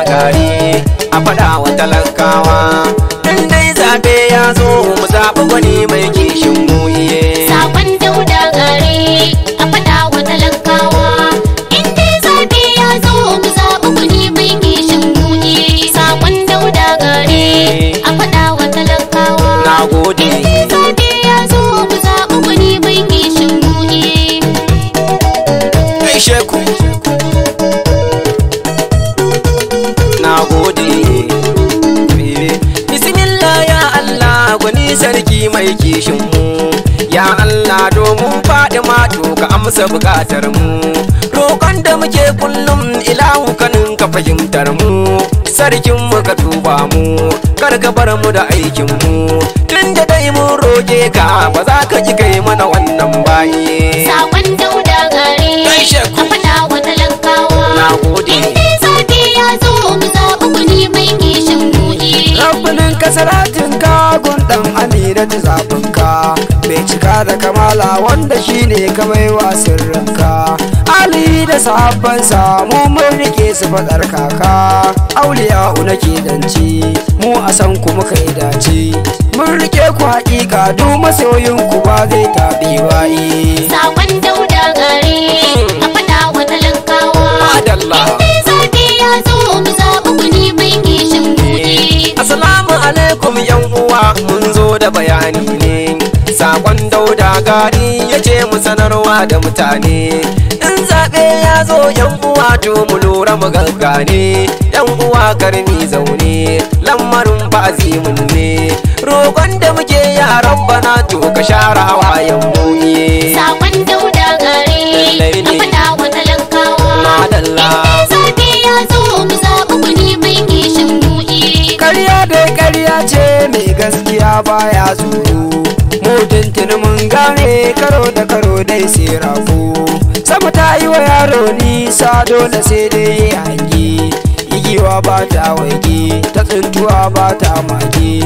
gari a faɗa wa talakawa in dai zaɓe ya zo mu zaɓi gwani mai kishin mu iye. Sakon Dauda Gari a faɗa wa talakawa in dai zaɓe ya zo mu zaɓi gwani mai kishin mu iye. Sakon Dauda Gari a faɗa wa talakawa. Na gode. In dai zaɓe ya zo mu zaɓi gwani mai kishin mu iye. Gaishe ku. Na gode. Bismillah ya Allah gwani sarki mai kishin mu. Ya Allah domin faɗi mato ka amsa buƙatar mu. Roƙon da muke kullum ilahu kanin ka fahimtar mu. Sarkin mu ka duba mu kar ka bar mu da aikin mu. Tun da dai mun roƙe ka ba za ka ji kai mana wannan baye. Sakon Dauda Gari Gaishe a ku. faɗa wa talakawa. Na gode. In dai zaɓe ya zo mu zaɓi gwani mai kishin mu iye. Rabbinin kasaratin ka gundan amina ta zafin ka mai cika da kamala wanda shine ka mai wa sirrinka. Ali da sahabbansa mu mun rike su fadar kaka. Auliya nake danci mu a san ku muka yi dace. Mun rike ku hakika duk masoyin ku ba zai taɓe ba iye. Sakon Dauda Gari a faɗa wa talakawa. Madalla. In dai zaɓe ya zo mu zaɓi gwani mai kishin mu iye. Assalamu alaikum yan uwa mun zo da bayani ne. Sakon Dauda Gari ya ce mu sanarwa da mutane. In zaɓe ya zo yan uwa to mu lura mu gaggane. Yan uwa karmi zaune lamarin ba azimin ne. Roƙon da muke yaran bana to ka share hawayen mu iye. Sakon Dauda Gari Lallai a ne. faɗa wa talakawa. Madalla. In dai zaɓe ya zo mu zaɓi gwani mai kishin mu iye. Karya dai karya ce mai gaskiya baya tsoro. Mu tuntuni mun gane karo da karo dai sai rago. Sama ta yi wa yaro nisa dole sai dai hangi. Igiwa ba ta waige ta tsintuwa ba ta mage.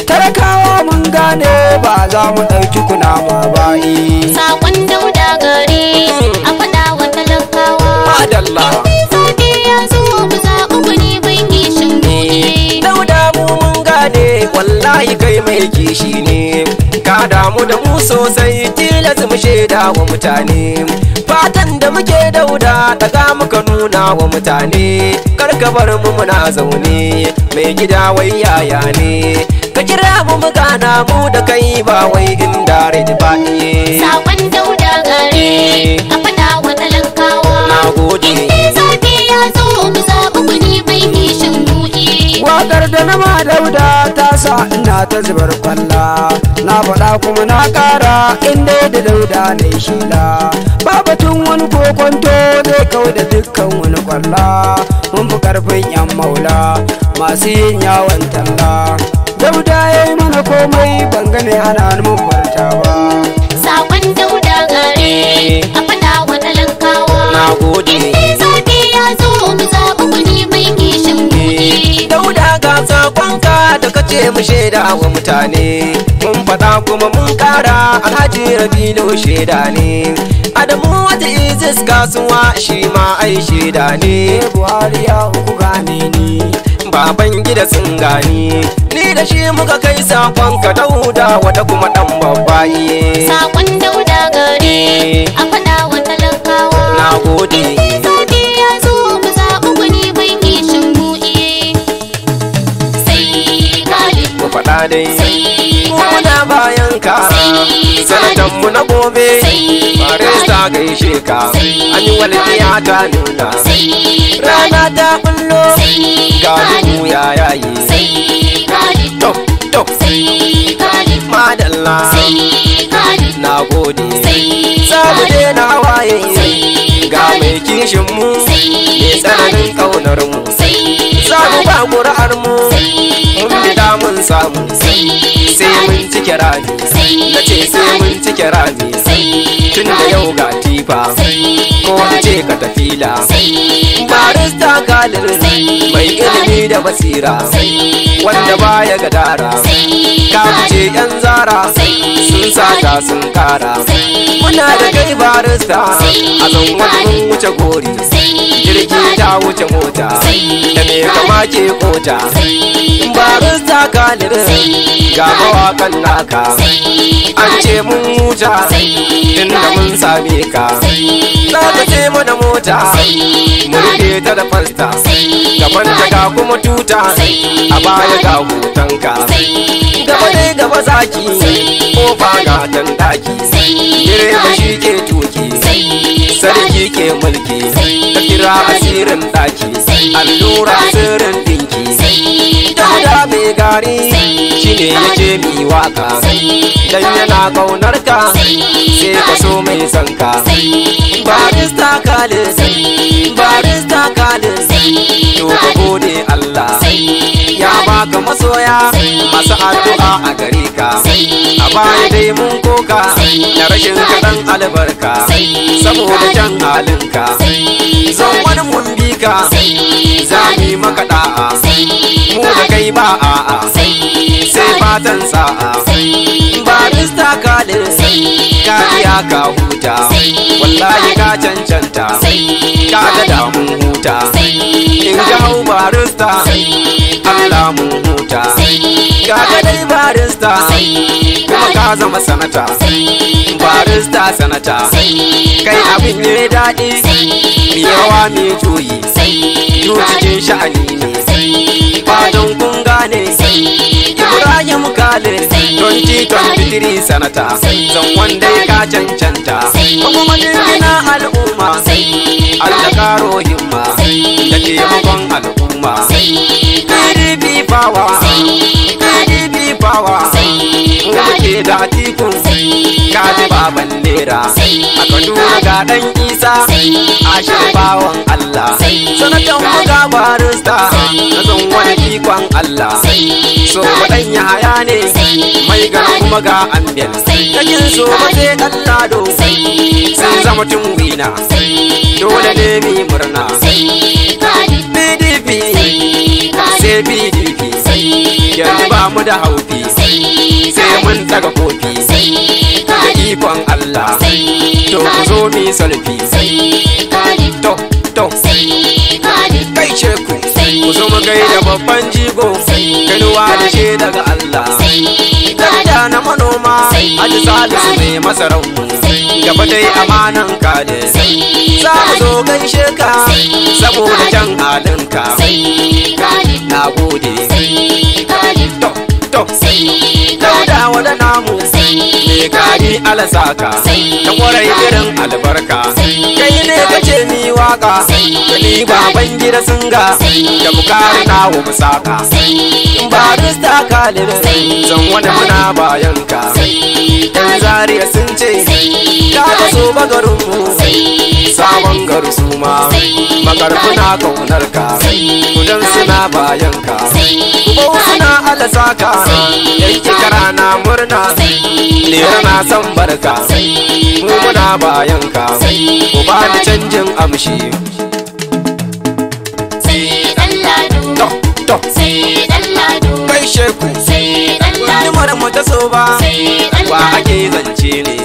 Talakawa mun gane ba za mu ɗauki kunama ba iye. Sakon Dauda Gari a faɗa wa talakawa. Madalla. In dai zaɓe ya zo mu zaɓi gwani mai kishin mu iye. Dauda mu mun gane wallahi kai mai kishi ne. Ka damu da mu sosai tilas mu shaida wa mutane. Fatan da muke Dauda daga muka nuna wa mutane. Kar ka bar mu muna zaune mai gida wai yaya ne. Ka kira mu mu gana mu da kai ba wai inda rai ba iye. Sakon Dauda Gari a faɗa wa talakawa. Na gode. In dai zaɓe ya zo mu zaɓi gwani mai kishin mu iye. Waƙar da na ma Dauda ta sa ina ta zubar kwalla. Na faɗa kuma na ƙara inda da Dauda na yi shila. Ba batun wani kokonto zai kau da dukkan wani kwalla. Mun fi ƙarfin 'yan maula masu yin yawon talla. Dauda ya yi mana komai ban gane hana mun farta ba. Sakon Dauda Gari a faɗa wa talakawa. Na gode. In dai zaɓe ya zo mu zaɓi gwani mai kishin mu iye. Dauda ga sakonka da kace mu shaida wa mutane. Mun faɗa kuma mun ƙara Alhaji Rabilu shaida ne. Adamu wata Izis kasuwa shi ma ai shaida ne. Buhari ya uku gane ni. Baban gida sun gani ni da shi muka kai sakonka Dauda wata kuma ɗan babba iye. Sakon Dauda Gari a faɗa wa talakawa. Na gode. In dai zaɓe ya zo mu zaɓi gwani mai kishin mu iye. Sai Khalid. Mu faɗa dai. Sai Muna bayan ka. Sai Sanatan mu na gobe. Sai Barista gaishe ka. Sai An yi walƙiya ta nuna. Sai Rana ta bullo. Sai Ga duhu ya yayi. Sai Khalid. Top, top. Sai Khalid. Madalla. Sai Khalid. Na gode. Sai Samu daina hawaye. Sai Ga mai kishin mu. Sai Mai tsananin ƙaunar mu. Sai Samu ba ƙuri'ar mu. Mun bida mun samu. Sai Sai mun cike rami. Na ce sai mun cike rami. Sai Tun da yau ga tifa. Ko na ce ka tafila sai barista Khalid mai ilimi da basira wanda baya gadara ka fice yan zara sun saka sun kara muna da kai barista a zan wani wuce gori jirgi ta wuce mota da me kama ke kota barista Khalid ga mawakan naka an ce mun huta inda mun same ka za ka ce mana mota mu rufe ta da fasta gaban ta ga kuma tuta a baya ga hutanka gaba dai gaba zaki kofa ga tan daki direba shi ke tuki sarki ke mulki ka kira asirin daki allura sirrin dinki dauda mai gari shine yace mi waka dan yana kaunar ka sai ka so mai sanka barista Khalid barista Khalid to ka gode Allah ya baka masoya masu addu'a a gare ka a baya dai mun koka da rashin kaɗan albarka saboda jan halinka zan wani mun bi ka za mu yi maka da'a mu da kai ba a'a sai fatan sa'a barista Khalid ka iya ka huta wallahi ka cancanta ka ga damun huta in ga hau barista Allah mun huta ka ga dai barista kuma ka zama sanata barista sanata kai abin ne daɗi mi yawa mi juyi cikin sha'ani ne fatan kun gane Ibrahim Khalid 2023 sanata zan wanda ka cancanta kuma dingina al'umma Allah karo himma da taimakon al'umma PDP power PDP power mu muke da tikun kaji baban lera a Kaduna ga dan Isa a shirbawan Allah sanatan muga barista na zan wani ikon Allah so wadan ya haya ne mai gana kuma ga ambiyal yakin so ba sai dan lado sun zama tun wina dole ne mi murna PDP sai PDP yanzu ba mu da haufi sai mun daga kofi da ikon Allah to ku zo mi salfi to kai ce ku zo mu gaida babban jigo kanuwa da shi daga Allah da na manoma Haji Salisu mai masarautu gaba dai amanan Khalid za mu zo gaishe ka saboda jan halinka na gode to dauda wada namu me gari alasaka ta kwarai irin albarka kai ne kace mi waka ni baban gida singa da bukari na wa musaka barista Khalid zan wani muna bayanka yan zariya sun ce ka so bagarinmu sabon garu su ma makarfuna kaunarka kudan suna bayanka kubau suna alasaka yanki kara na murna lera na san barka mu muna bayanka ku ba ni canjin amshi kai sheku nimar mu ta so ba wa ake zance ne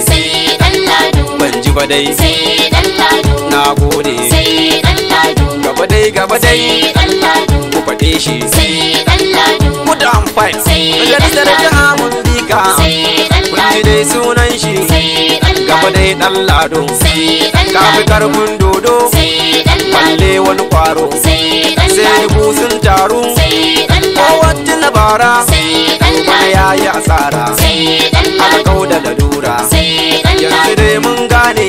ban ji ba dai na gode gaba dai ku faɗe shi ku da amfani majalisar jiha mun bika kun ji dai sunan shi gaba dai ɗan lado ka fi karfin dodo balle wani kwaro sai dubu sun taru kowace labara wani ya yi asara aka kau da lalura yanzu dai mun gane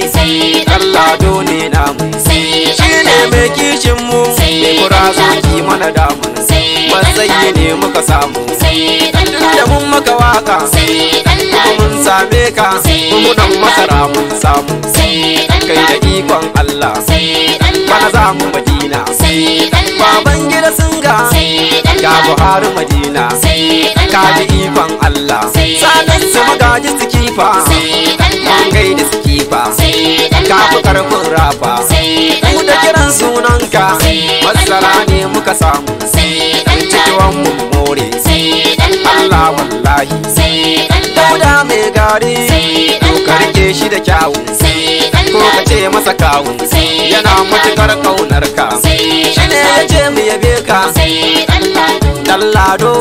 ɗan lado ne namu shi ne mai kishin mu mai kura zo kima mana damu matsayi ne muka samu da mun maka waka kuma mun same ka buhunan masara mun samu kai da ikon Allah bana za mu Madina baban gida sun ga Buhari Madina ka ji ikon Allah sanan su magaji su kifa mun gaida su kifa ka fi karfin rafa mu da kiran sunanka masara ne muka samu cikin mu more Allah wallahi dauda mai gari ka rike shi da kyawu ko ka ce masa kawu yana matukar kaunarka shine ya ce mu yabe ka Dallado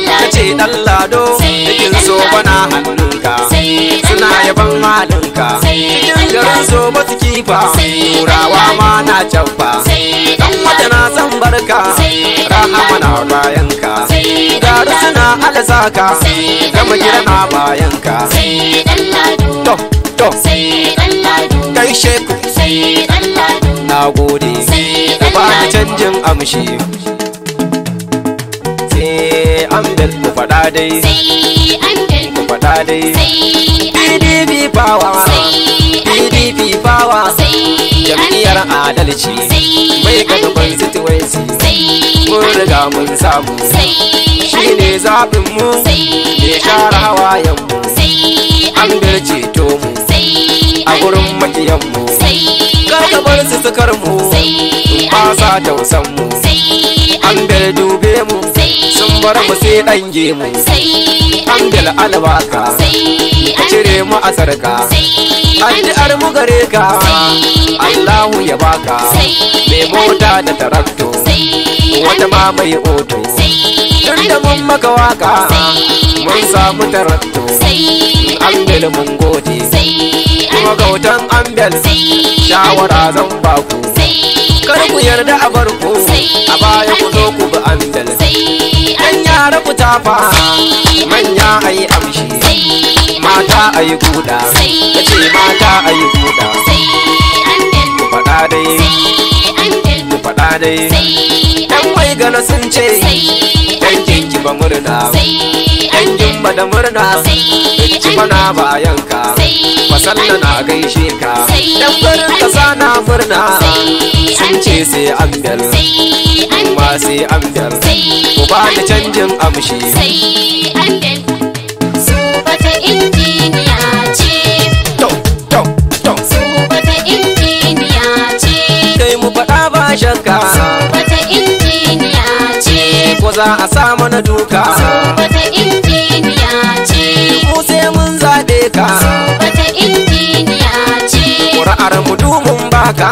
ka ce Dallado cikin so bana hannunka suna yaban halinka cikin garin so ba su kifa turawa ma na cabba dan wata na san barka rahama na bayanka garu suna alasaka gama gida na bayanka to kai sheku na gode ku ba ni canjin amshi sai Ambel ku faɗa dai ku faɗa dai PDP power PDP power jam'iyyar adalci mai gaban constituency mun riga mun samu shine zaɓin mu ya share hawayen mu Ambel ceto mu a gurin makiyan mu karka bar su sukar mu ba sa tausan mu Ambel dube mu sun bar mu sai ɗange mu Ambel albaka ka cire mu a sarka addu'ar mu gare ka Allahu ya baka mai mota da tarakto wata ma mai oto tun da mun maka waka mun samu tarakto Ambel mun gode kuma gautan Ambel shawara zan baku kar ku yarda a barku a baya ku zo ku bi Ambel dan yara ku tafa manya ayi amshi mata ayi guda kace mata ayi guda ku faɗa dai ku faɗa dai dan mai gana sun ce dangin ki ba murna dangin ba da murna ci bana bayanka masalla na gaishe ka dan farin kasa na murna sun ce sai Ambel kuma sai Ambel ku ba ni canjin amshi su bata injiniya ce to su bata injiniya ce kai mu faɗa ba shakka bata injiniya ce ko za a sa mana duka bata injiniya ce mu sai mun zaɓe ka bata injiniya ce ƙuri'ar mu dumun baka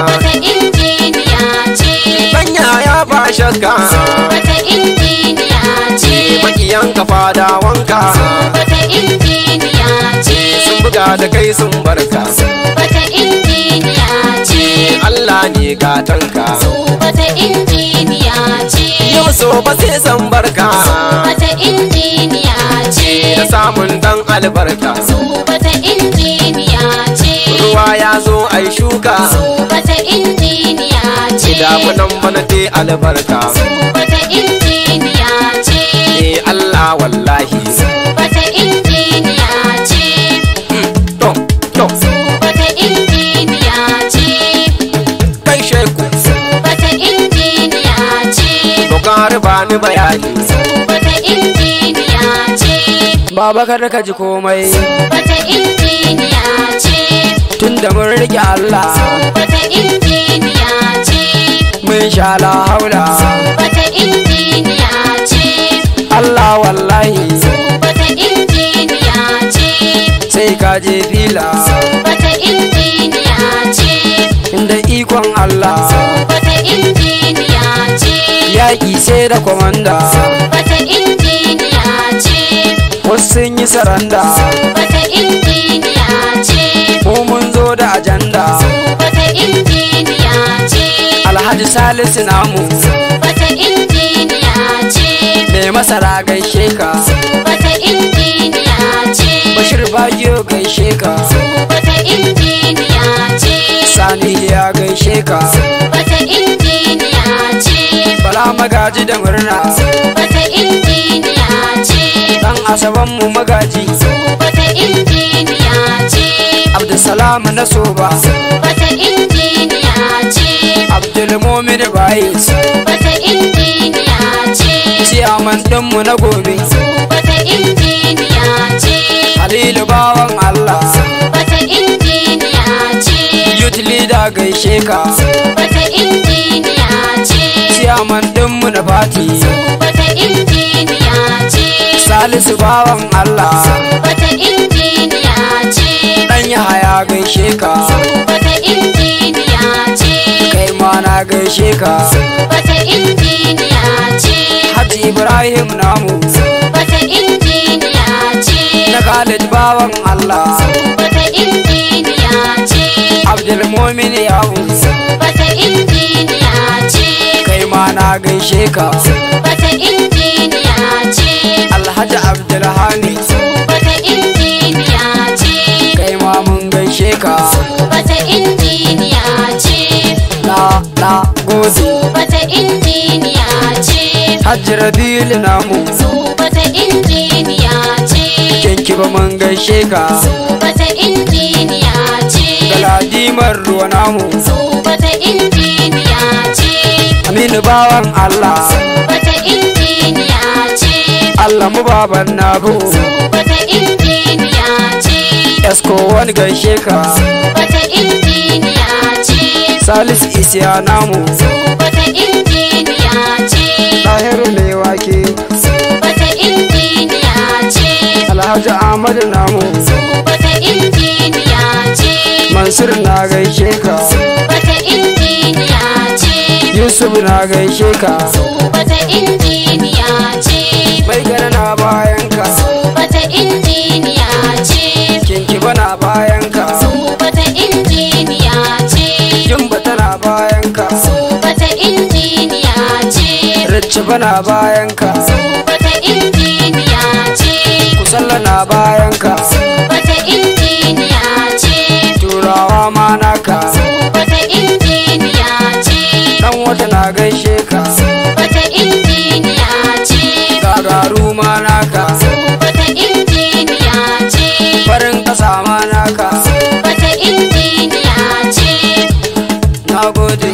bata injiniya ce banya ya ba shakka bata injiniya ce makiyan ka fadawanka bata injiniya ce sun buga da kai sun barka bata injiniya ce Allah ne gatanka bata injiniya ce yau so ba sai san barka bata injiniya ce da samun dan albarka bata injiniya ce ruwa ya zo ai shuka bata injiniya ce damunan bana te albarka bata injiniya ce Allah wallahi bata injiniya ce to bata injiniya ce kai sheku bata injiniya ce dokar ba ni bayani bata injiniya ce baba kada ka ji komai bata injiniya ce tunda mun rike Allah bata injiniya ce mun sha la haula bata injiniya ce Allah wallahi bata injiniya ce sai ka je fila bata injiniya ce inda ikon Allah bata injiniya ce yaƙi sai da kwamanda bata injiniya ce wasu sun yi saranda bata injiniya ce mu mun zo da ajanda bata injiniya ce Alhaji Salisu namu bata injiniya ce mai masara gaishe ka bata injiniya ce Bashir Bagiyo gaishe ka bata injiniya ce Sani ya gaishe ka bata injiniya ce ji da murna wata injiniya ce. dan asaban mu magaji wata injiniya ce. Abdulsalam na soba wata injiniya ce. Abdulmumin baye wata injiniya ce. ciyaman ɗinmu na gobe wata injiniya ce. Halilu bawan Allah wata injiniya ce. youth leader gaishe ka wata injiniya ce. ciyaman ɗinmu na fati wata injiniya ce. Salisu bawan Allah wata injiniya ce. dan Yahaya gaishe ka wata injiniya ce. kai ma na gaishe ka wata injiniya ce. Haji Ibrahim namu wata injiniya ce. na Khalid bawan Allah wata injiniya ce. Abdulmumin yawo wata injiniya ce. kai ma na gaishe ka wata injiniya ce. Alhaji Abdulhamid wata injiniya ce. kai ma mun gaishe ka wata injiniya ce. na gode wata injiniya ce. Hajji Rabiul namu wata injiniya ce. kinki ba mun gaishe ka wata injiniya ce. Galadimar ruwa namu wata injiniya ce. Aminu bawan Allah wata injiniya ce. Allah mu baban nabu wata injiniya ce. Esko wani gaishe ka wata injiniya ce. Salisu Isiya namu wata injiniya ce. Tahiru mai wake wata injiniya ce. Alhaji Ahmadu namu wata injiniya ce. Mansur na gaishe ka wata injiniya ce. Yusuf na gaishe ka wata injiniya ce. mai gana na bayan ka wata injiniya ce. kinki bana bayan ka wata injiniya ce. Gimba tana bayan ka wata injiniya ce. Ricci bana bayan ka wata injiniya ce. Kusalla na bayan ka wata injiniya ce. Turawa ma naka wata injiniya ce. dan wata na gaishe ka wata injiniya ce. Gagaru ma naka wata injiniya ce. farin kasa ma naka wata injiniya ce. na gode